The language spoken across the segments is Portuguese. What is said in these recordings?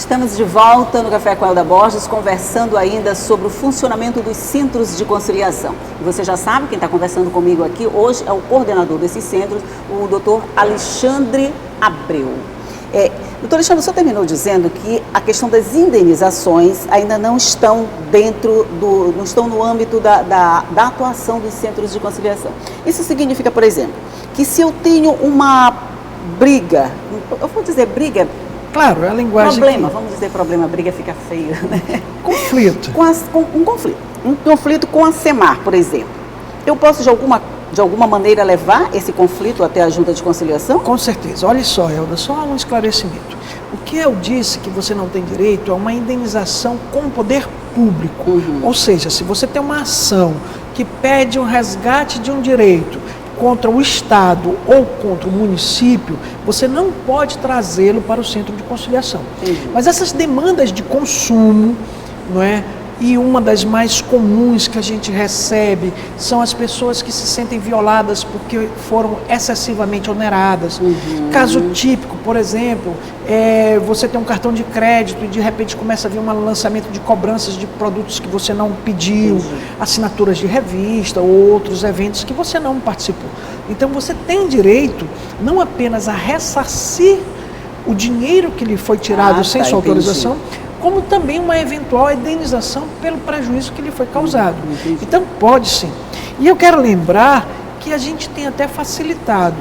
Estamos de volta no Café com Elda Borges, conversando ainda sobre o funcionamento dos centros de conciliação. E você já sabe, quem está conversando comigo aqui hoje é o coordenador desses centros, o doutor Alexandre Abreu. Doutor Alexandre, o senhor terminou dizendo que a questão das indenizações ainda não estão não estão no âmbito da atuação dos centros de conciliação. Isso significa, por exemplo, que se eu tenho uma briga, eu vou dizer briga... Claro, é a linguagem... Problema, vamos dizer problema, briga fica feio, né? Conflito. Um conflito com a SEMAR, por exemplo. Eu posso, de alguma maneira, levar esse conflito até a Junta de Conciliação? Com certeza. Olha só, Elda, só um esclarecimento. O que eu disse que você não tem direito é uma indenização com o poder público. Uhum. Ou seja, se você tem uma ação que pede um resgate de um direito contra o Estado ou contra o município, você não pode trazê-lo para o centro de conciliação. Uhum. Mas essas demandas de consumo, não é? E uma das mais comuns que a gente recebe são as pessoas que se sentem violadas porque foram excessivamente oneradas. Uhum. Caso típico, por exemplo, você tem um cartão de crédito e de repente começa a vir um lançamento de cobranças de produtos que você não pediu, assinaturas de revista ou outros eventos que você não participou. Então você tem direito não apenas a ressarcir o dinheiro que lhe foi tirado sem sua autorização, como também uma eventual indenização pelo prejuízo que lhe foi causado. Então pode sim. E eu quero lembrar que a gente tem até facilitado.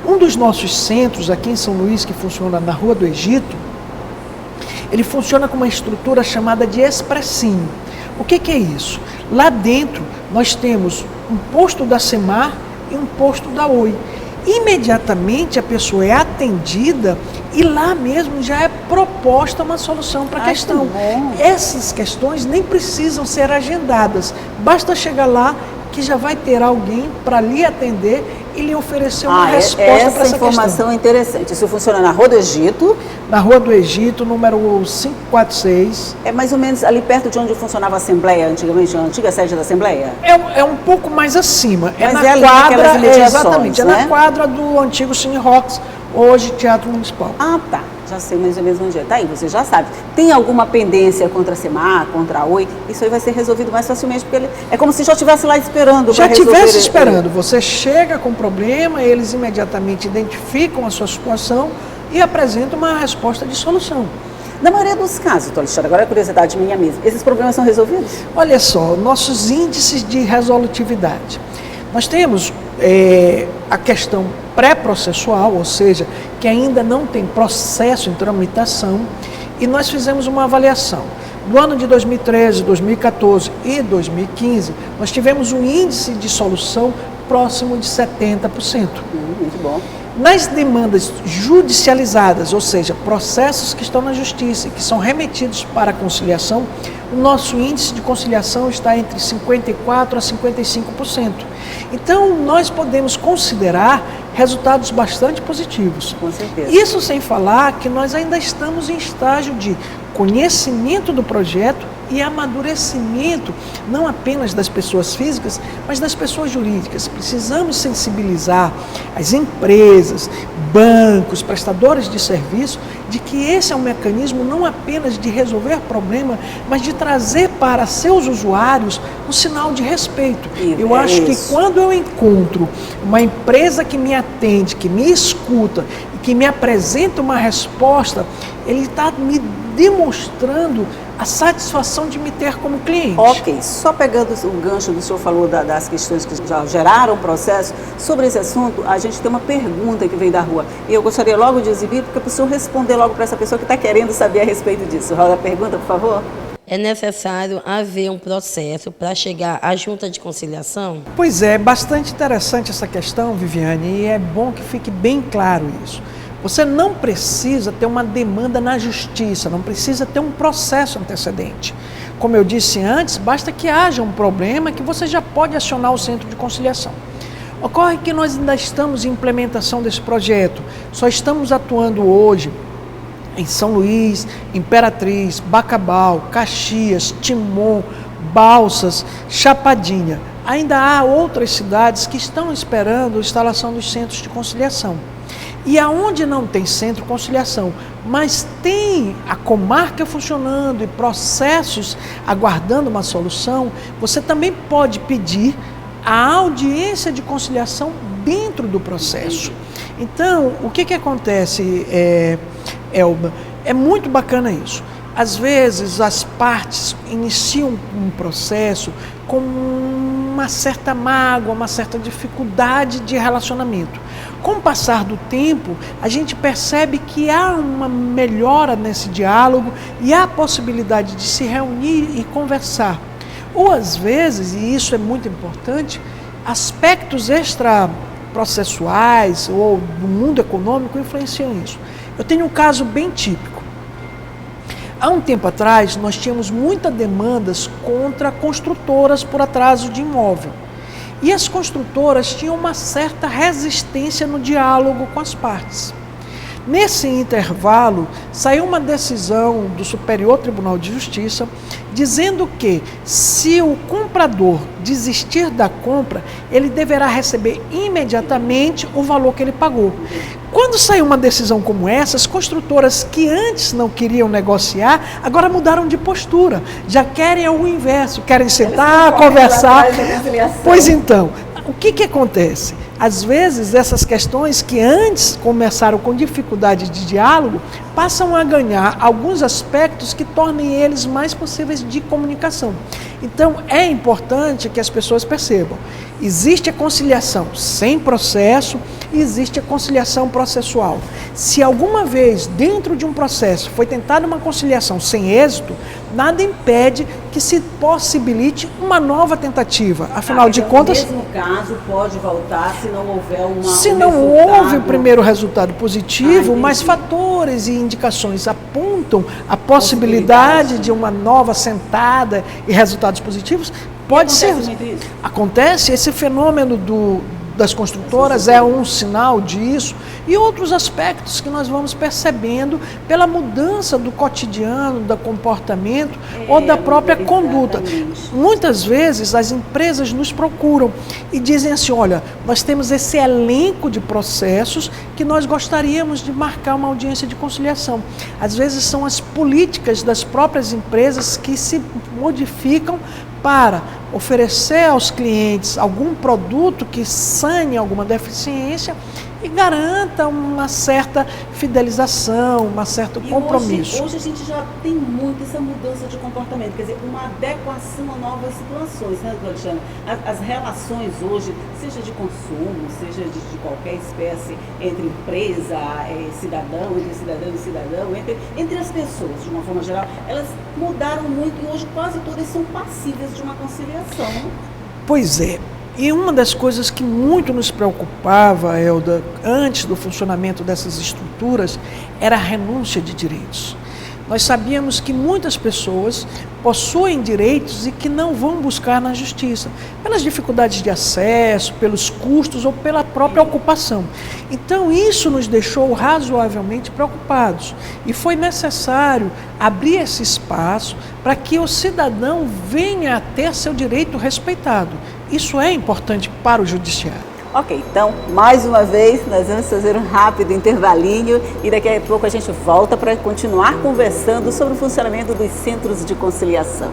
Um dos nossos centros aqui em São Luís, que funciona na Rua do Egito, ele funciona com uma estrutura chamada de expressinho. O que é isso? Lá dentro nós temos um posto da SEMAR e um posto da Oi. Imediatamente a pessoa é atendida e lá mesmo já é proposta uma solução para a questão. Essas questões nem precisam ser agendadas, basta chegar lá que já vai ter alguém para lhe atender e lhe oferecer uma resposta para essa questão. Essa informação é interessante. Isso funciona na Rua do Egito? Na Rua do Egito, número 546. É mais ou menos ali perto de onde funcionava a Assembleia, antigamente, a antiga sede da Assembleia? É um pouco mais acima. Mas na quadra, exatamente, né? É na quadra do antigo Cine Rocks, hoje Teatro Municipal. Ah, tá. Já sei mais ou menos onde é. Tá aí, você já sabe. Tem alguma pendência contra a SEMAR, contra a Oi? Isso aí vai ser resolvido mais facilmente, porque é como se já estivesse lá esperando. Já estivesse esperando. Você chega com o problema, eles imediatamente identificam a sua situação e apresentam uma resposta de solução. Na maioria dos casos, doutor Alexandre, agora é curiosidade minha mesmo, esses problemas são resolvidos? Olha só, nossos índices de resolutividade. Nós temos a questão pré-processual, ou seja, que ainda não tem processo em tramitação, e nós fizemos uma avaliação. No ano de 2013, 2014 e 2015, nós tivemos um índice de solução próximo de 70%. Muito bom. Nas demandas judicializadas, ou seja, processos que estão na justiça e que são remetidos para a conciliação, o nosso índice de conciliação está entre 54% a 55%. Então, nós podemos considerar resultados bastante positivos. Com certeza. Isso sem falar que nós ainda estamos em estágio de conhecimento do projeto e amadurecimento, não apenas das pessoas físicas, mas das pessoas jurídicas. Precisamos sensibilizar as empresas, bancos, prestadores de serviço, de que esse é um mecanismo não apenas de resolver problema, mas de trazer para seus usuários um sinal de respeito. Eu acho que quando eu encontro uma empresa que me atende, que me escuta e que me apresenta uma resposta, ele está me demonstrando a satisfação de me ter como cliente. Ok, só pegando o gancho do senhor falou das questões que já geraram processo, sobre esse assunto, a gente tem uma pergunta que veio da rua. E eu gostaria logo de exibir, porque para o senhor responder logo para essa pessoa que está querendo saber a respeito disso. Roda a pergunta, por favor. É necessário haver um processo para chegar à Junta de Conciliação? Pois é, bastante interessante essa questão, Viviane, e é bom que fique bem claro isso. Você não precisa ter uma demanda na justiça, não precisa ter um processo antecedente. Como eu disse antes, basta que haja um problema que você já pode acionar o centro de conciliação. Ocorre que nós ainda estamos em implementação desse projeto, só estamos atuando hoje em São Luís, Imperatriz, Bacabal, Caxias, Timon, Balsas, Chapadinha. ainda há outras cidades que estão esperando a instalação dos centros de conciliação. E aonde não tem centro de conciliação, mas tem a comarca funcionando e processos aguardando uma solução, você também pode pedir a audiência de conciliação dentro do processo. Então, o que acontece, Elba? É muito bacana isso. Às vezes, as partes iniciam um processo com uma certa mágoa, uma certa dificuldade de relacionamento. Com o passar do tempo, a gente percebe que há uma melhora nesse diálogo e há a possibilidade de se reunir e conversar. Ou às vezes, e isso é muito importante, aspectos extraprocessuais ou do mundo econômico influenciam isso. Eu tenho um caso bem típico. Há um tempo atrás, nós tínhamos muitas demandas contra construtoras por atraso de imóvel. E as construtoras tinham uma certa resistência no diálogo com as partes. Nesse intervalo, saiu uma decisão do Superior Tribunal de Justiça dizendo que, se o comprador desistir da compra, ele deverá receber imediatamente o valor que ele pagou. Quando saiu uma decisão como essa, as construtoras que antes não queriam negociar, agora mudaram de postura. Já querem o inverso, querem sentar, conversar. Pois então, o que acontece? Às vezes, essas questões que antes começaram com dificuldade de diálogo, passam a ganhar alguns aspectos que tornem eles mais possíveis de comunicação. Então, é importante que as pessoas percebam. Existe a conciliação sem processo e existe a conciliação processual. Se alguma vez, dentro de um processo, foi tentada uma conciliação sem êxito, nada impede que se possibilite uma nova tentativa. Afinal de contas, no mesmo caso, pode voltar se não houver se não houve o primeiro resultado positivo, mas fatores e indicações apontam a possibilidade de uma nova sentada e resultados positivos, pode ser. Acontece, esse fenômeno das construtoras é um sinal disso, e outros aspectos que nós vamos percebendo pela mudança do cotidiano, do comportamento ou da própria conduta. Muitas vezes as empresas nos procuram e dizem assim: olha, nós temos esse elenco de processos que nós gostaríamos de marcar uma audiência de conciliação. Às vezes são as políticas das próprias empresas que se modificam para oferecer aos clientes algum produto que sane alguma deficiência e garanta uma certa fidelização, um certo compromisso. Hoje a gente já tem muito essa mudança de comportamento, quer dizer, uma adequação a novas situações, né, doutor Alexandre? As relações hoje, seja de consumo, seja de qualquer espécie, entre empresa, cidadão, entre cidadão e cidadão, entre as pessoas, de uma forma geral, elas mudaram muito e hoje quase todas são passíveis de uma conciliação. Pois é. E uma das coisas que muito nos preocupava, Elda, antes do funcionamento dessas estruturas, era a renúncia de direitos. Nós sabíamos que muitas pessoas possuem direitos e que não vão buscar na justiça, pelas dificuldades de acesso, pelos custos ou pela própria ocupação. Então, isso nos deixou razoavelmente preocupados. E foi necessário abrir esse espaço para que o cidadão venha a ter seu direito respeitado. Isso é importante para o judiciário. Ok, então, mais uma vez, nós vamos fazer um rápido intervalinho e daqui a pouco a gente volta para continuar conversando sobre o funcionamento dos centros de conciliação.